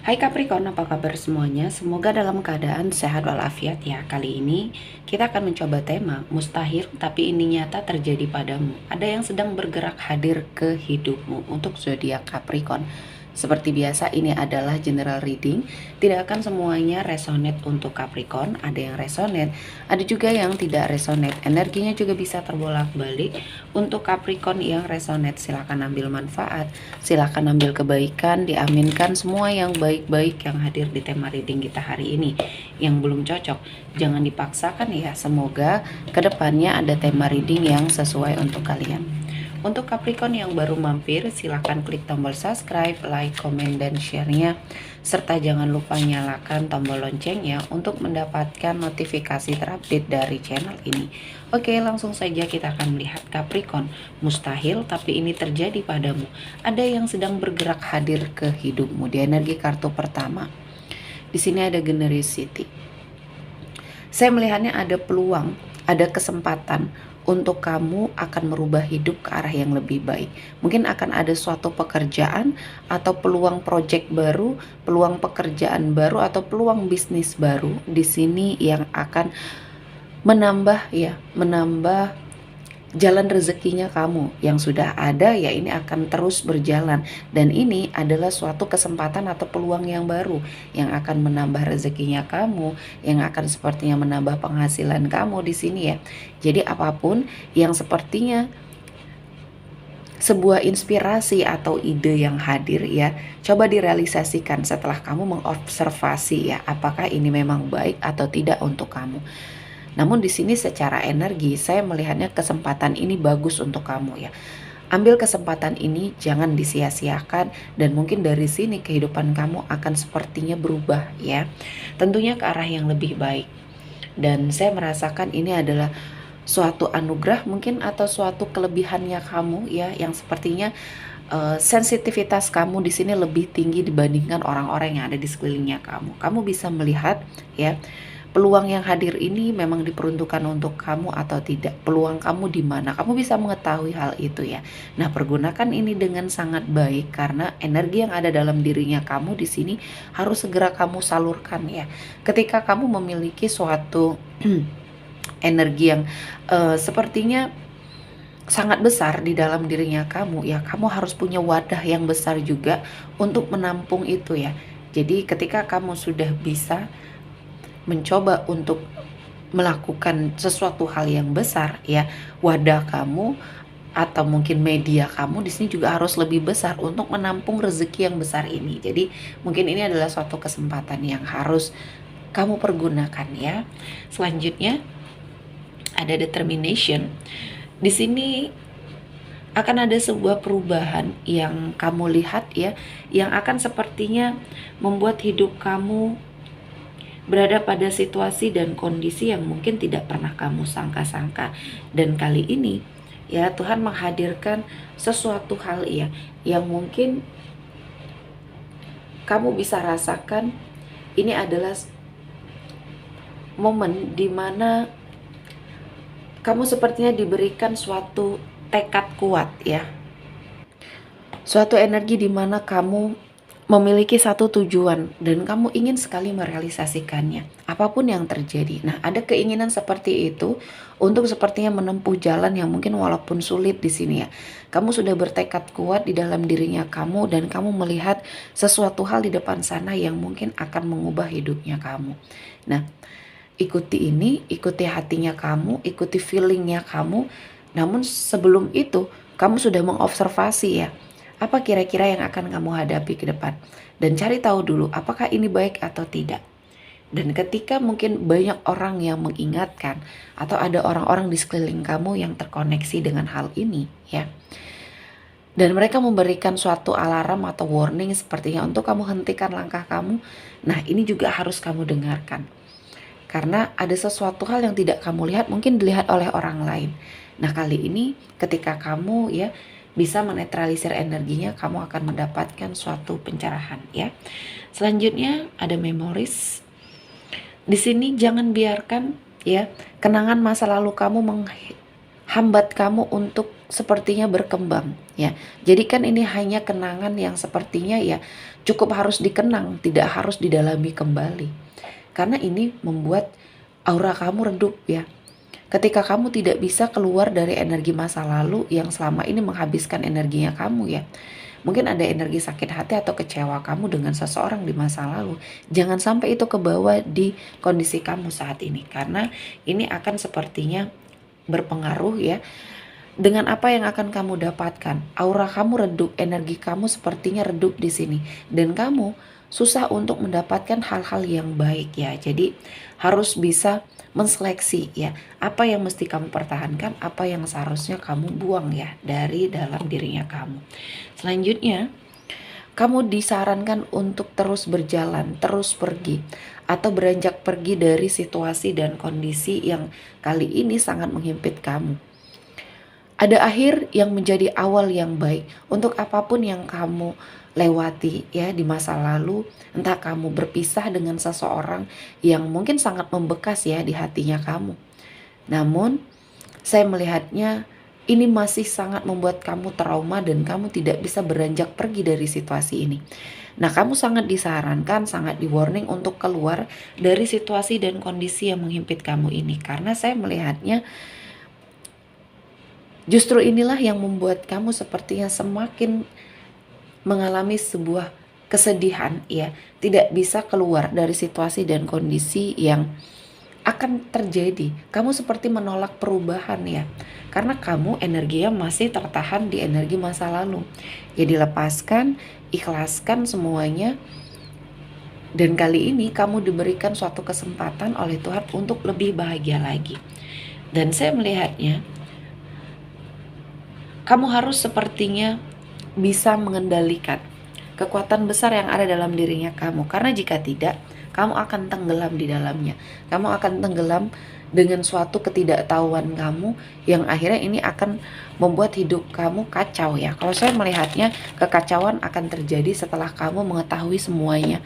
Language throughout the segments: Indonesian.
Hai Capricorn, apa kabar semuanya? Semoga dalam keadaan sehat walafiat ya. Kali ini kita akan mencoba tema mustahil tapi ini nyata terjadi padamu. Ada yang sedang bergerak hadir ke hidupmu untuk zodiak Capricorn. Seperti biasa ini adalah general reading. Tidak akan semuanya resonate untuk Capricorn. Ada yang resonate, ada juga yang tidak resonate. Energinya juga bisa terbolak-balik. Untuk Capricorn yang resonate silakan ambil manfaat, silakan ambil kebaikan, diaminkan semua yang baik-baik yang hadir di tema reading kita hari ini. Yang belum cocok jangan dipaksakan ya. Semoga kedepannya ada tema reading yang sesuai untuk kalian. Untuk Capricorn yang baru mampir, silahkan klik tombol subscribe, like, komen, dan share-nya. Serta jangan lupa nyalakan tombol loncengnya untuk mendapatkan notifikasi terupdate dari channel ini. Oke, langsung saja kita akan melihat Capricorn. Mustahil, tapi ini terjadi padamu. Ada yang sedang bergerak hadir ke hidupmu. Di energi kartu pertama, di sini ada generosity. Saya melihatnya ada peluang, ada kesempatan untuk kamu akan merubah hidup ke arah yang lebih baik. Mungkin akan ada suatu pekerjaan atau peluang proyek baru, peluang pekerjaan baru atau peluang bisnis baru di sini yang akan menambah jalan rezekinya kamu yang sudah ada ya, ini akan terus berjalan, dan ini adalah suatu kesempatan atau peluang yang baru yang akan menambah rezekinya kamu, yang akan sepertinya menambah penghasilan kamu di sini ya. Jadi apapun yang sepertinya sebuah inspirasi atau ide yang hadir ya, coba direalisasikan setelah kamu mengobservasi ya, apakah ini memang baik atau tidak untuk kamu. Namun di sini secara energi saya melihatnya kesempatan ini bagus untuk kamu ya. Ambil kesempatan ini, jangan disia-siakan, dan mungkin dari sini kehidupan kamu akan sepertinya berubah ya. Tentunya ke arah yang lebih baik. Dan saya merasakan ini adalah suatu anugerah mungkin atau suatu kelebihannya kamu ya, yang sepertinya sensitivitas kamu di sini lebih tinggi dibandingkan orang-orang yang ada di sekelilingnya kamu. Kamu bisa melihat ya, peluang yang hadir ini memang diperuntukkan untuk kamu atau tidak. Peluang kamu di mana? Kamu bisa mengetahui hal itu ya. Nah, pergunakan ini dengan sangat baik karena energi yang ada dalam dirinya kamu di sini harus segera kamu salurkan ya. Ketika kamu memiliki suatu energi yang sepertinya sangat besar di dalam dirinya kamu ya, kamu harus punya wadah yang besar juga untuk menampung itu ya. Jadi ketika kamu sudah bisa mencoba untuk melakukan sesuatu hal yang besar ya, wadah kamu atau mungkin media kamu di sini juga harus lebih besar untuk menampung rezeki yang besar ini. Jadi mungkin ini adalah suatu kesempatan yang harus kamu pergunakan ya. Selanjutnya ada determination. Di sini akan ada sebuah perubahan yang kamu lihat ya, yang akan sepertinya membuat hidup kamu berada pada situasi dan kondisi yang mungkin tidak pernah kamu sangka-sangka. Dan kali ini ya, Tuhan menghadirkan sesuatu hal ya, yang mungkin kamu bisa rasakan. Ini adalah momen dimana kamu sepertinya diberikan suatu tekad kuat ya, suatu energi dimana kamu memiliki satu tujuan dan kamu ingin sekali merealisasikannya apapun yang terjadi. Nah, ada keinginan seperti itu untuk sepertinya menempuh jalan yang mungkin walaupun sulit di sini ya. Kamu sudah bertekad kuat di dalam dirinya kamu dan kamu melihat sesuatu hal di depan sana yang mungkin akan mengubah hidupnya kamu. Nah, ikuti ini, ikuti hatinya kamu, ikuti feelingnya kamu. Namun sebelum itu kamu sudah mengobservasi ya, apa kira-kira yang akan kamu hadapi ke depan, dan cari tahu dulu apakah ini baik atau tidak. Dan ketika mungkin banyak orang yang mengingatkan atau ada orang-orang di sekeliling kamu yang terkoneksi dengan hal ini ya, dan mereka memberikan suatu alarm atau warning sepertinya untuk kamu hentikan langkah kamu, nah ini juga harus kamu dengarkan. Karena ada sesuatu hal yang tidak kamu lihat mungkin dilihat oleh orang lain. Nah, kali ini ketika kamu ya bisa menetralisir energinya, kamu akan mendapatkan suatu pencerahan ya. Selanjutnya ada memories. Di sini jangan biarkan ya kenangan masa lalu kamu hambat kamu untuk sepertinya berkembang ya. Jadi kan ini hanya kenangan yang sepertinya ya cukup harus dikenang, tidak harus didalami kembali. Karena ini membuat aura kamu redup ya. Ketika kamu tidak bisa keluar dari energi masa lalu yang selama ini menghabiskan energinya kamu ya. Mungkin ada energi sakit hati atau kecewa kamu dengan seseorang di masa lalu. Jangan sampai itu kebawa di kondisi kamu saat ini. Karena ini akan sepertinya berpengaruh ya dengan apa yang akan kamu dapatkan. Aura kamu redup, energi kamu sepertinya redup di sini, dan kamu susah untuk mendapatkan hal-hal yang baik ya. Jadi harus bisa menseleksi ya, apa yang mesti kamu pertahankan, apa yang seharusnya kamu buang ya dari dalam dirinya kamu. Selanjutnya, kamu disarankan untuk terus berjalan, terus pergi, atau beranjak pergi dari situasi dan kondisi yang kali ini sangat menghimpit kamu. Ada akhir yang menjadi awal yang baik untuk apapun yang kamu lewati ya di masa lalu. Entah kamu berpisah dengan seseorang yang mungkin sangat membekas ya di hatinya kamu. Namun saya melihatnya ini masih sangat membuat kamu trauma dan kamu tidak bisa beranjak pergi dari situasi ini. Nah, kamu sangat disarankan, sangat di warning untuk keluar dari situasi dan kondisi yang menghimpit kamu ini. Karena saya melihatnya justru inilah yang membuat kamu sepertinya semakin mengalami sebuah kesedihan ya. Tidak bisa keluar dari situasi dan kondisi yang akan terjadi. Kamu seperti menolak perubahan ya. Karena kamu energinya masih tertahan di energi masa lalu. Jadi lepaskan, ikhlaskan semuanya. Dan kali ini kamu diberikan suatu kesempatan oleh Tuhan untuk lebih bahagia lagi. Dan saya melihatnya kamu harus sepertinya bisa mengendalikan kekuatan besar yang ada dalam dirinya kamu. Karena jika tidak, kamu akan tenggelam di dalamnya. Kamu akan tenggelam dengan suatu ketidaktahuan kamu yang akhirnya ini akan membuat hidup kamu kacau ya. Kalau saya melihatnya, kekacauan akan terjadi setelah kamu mengetahui semuanya.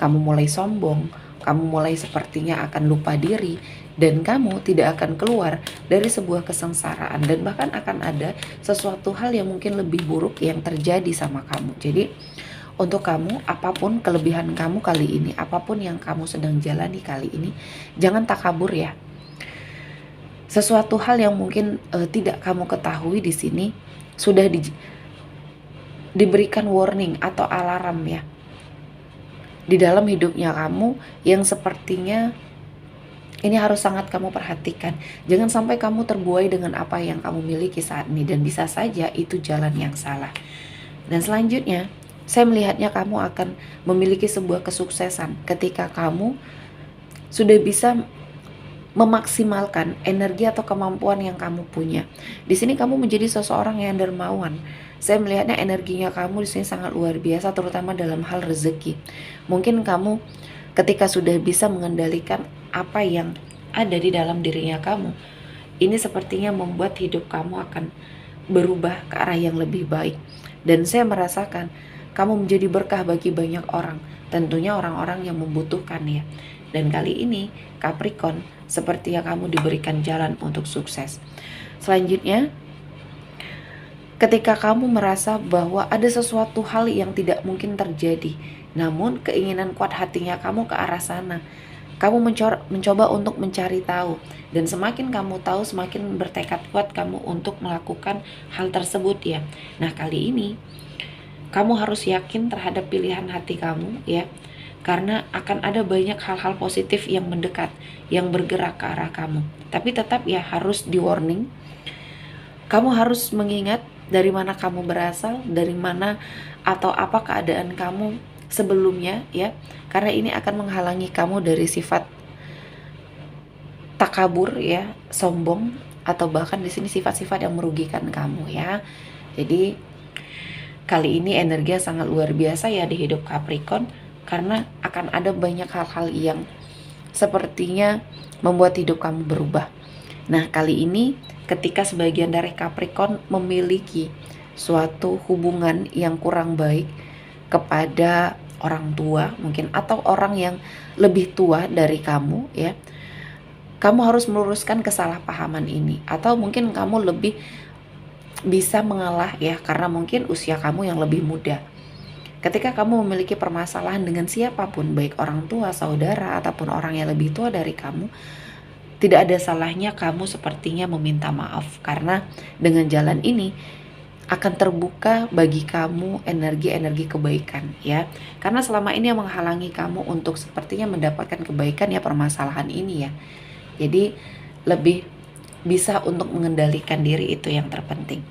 Kamu mulai sombong, kamu mulai sepertinya akan lupa diri, dan kamu tidak akan keluar dari sebuah kesengsaraan, dan bahkan akan ada sesuatu hal yang mungkin lebih buruk yang terjadi sama kamu. Jadi untuk kamu, apapun kelebihan kamu kali ini, apapun yang kamu sedang jalani kali ini, jangan takabur ya. Sesuatu hal yang mungkin tidak kamu ketahui di sini sudah diberikan warning atau alarm ya di dalam hidupnya kamu yang sepertinya ini harus sangat kamu perhatikan. Jangan sampai kamu terbuai dengan apa yang kamu miliki saat ini, dan bisa saja itu jalan yang salah. Dan selanjutnya, saya melihatnya kamu akan memiliki sebuah kesuksesan ketika kamu sudah bisa memaksimalkan energi atau kemampuan yang kamu punya. Di sini kamu menjadi seseorang yang dermawan. Saya melihatnya energinya kamu di sini sangat luar biasa, terutama dalam hal rezeki. Mungkin kamu ketika sudah bisa mengendalikan apa yang ada di dalam dirinya kamu, ini sepertinya membuat hidup kamu akan berubah ke arah yang lebih baik. Dan saya merasakan kamu menjadi berkah bagi banyak orang, tentunya orang-orang yang membutuhkan ya. Dan kali ini Capricorn, sepertinya kamu diberikan jalan untuk sukses. Selanjutnya, ketika kamu merasa bahwa ada sesuatu hal yang tidak mungkin terjadi, namun keinginan kuat hatinya kamu ke arah sana, kamu mencoba untuk mencari tahu, dan semakin kamu tahu semakin bertekad kuat kamu untuk melakukan hal tersebut ya. Nah, kali ini kamu harus yakin terhadap pilihan hati kamu ya, karena akan ada banyak hal-hal positif yang mendekat, yang bergerak ke arah kamu. Tapi tetap ya harus di warning, kamu harus mengingat dari mana kamu berasal, dari mana atau apa keadaan kamu sebelumnya ya, karena ini akan menghalangi kamu dari sifat takabur ya, sombong, atau bahkan di sini sifat-sifat yang merugikan kamu ya. Jadi kali ini energinya sangat luar biasa ya di hidup Capricorn, karena akan ada banyak hal-hal yang sepertinya membuat hidup kamu berubah. Nah, kali ini ketika sebagian dari Capricorn memiliki suatu hubungan yang kurang baik kepada orang tua mungkin, atau orang yang lebih tua dari kamu ya, kamu harus meluruskan kesalahpahaman ini, atau mungkin kamu lebih bisa mengalah ya, karena mungkin usia kamu yang lebih muda. Ketika kamu memiliki permasalahan dengan siapapun, baik orang tua, saudara, ataupun orang yang lebih tua dari kamu, tidak ada salahnya kamu sepertinya meminta maaf, karena dengan jalan ini akan terbuka bagi kamu energi-energi kebaikan ya. Karena selama ini yang menghalangi kamu untuk sepertinya mendapatkan kebaikan ya permasalahan ini ya. Jadi lebih bisa untuk mengendalikan diri, itu yang terpenting.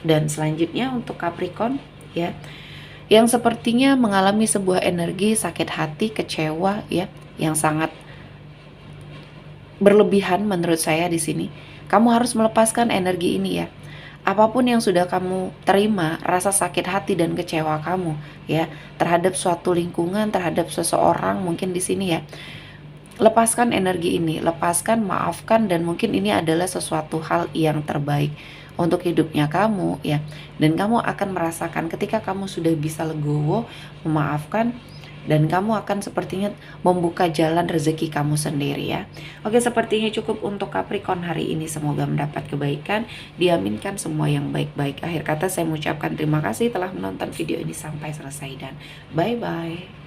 Dan selanjutnya untuk Capricorn ya, yang sepertinya mengalami sebuah energi sakit hati, kecewa ya, yang sangat berlebihan menurut saya di sini. Kamu harus melepaskan energi ini ya. Apapun yang sudah kamu terima, rasa sakit hati dan kecewa kamu ya terhadap suatu lingkungan, terhadap seseorang mungkin di sini ya. Lepaskan energi ini, lepaskan, maafkan, dan mungkin ini adalah sesuatu hal yang terbaik untuk hidupnya kamu ya. Dan kamu akan merasakan ketika kamu sudah bisa legowo, memaafkan, dan kamu akan sepertinya membuka jalan rezeki kamu sendiri ya. Oke, sepertinya cukup untuk Capricorn hari ini. Semoga mendapat kebaikan, diaminkan semua yang baik-baik. Akhir kata saya mengucapkan terima kasih telah menonton video ini sampai selesai, dan bye-bye.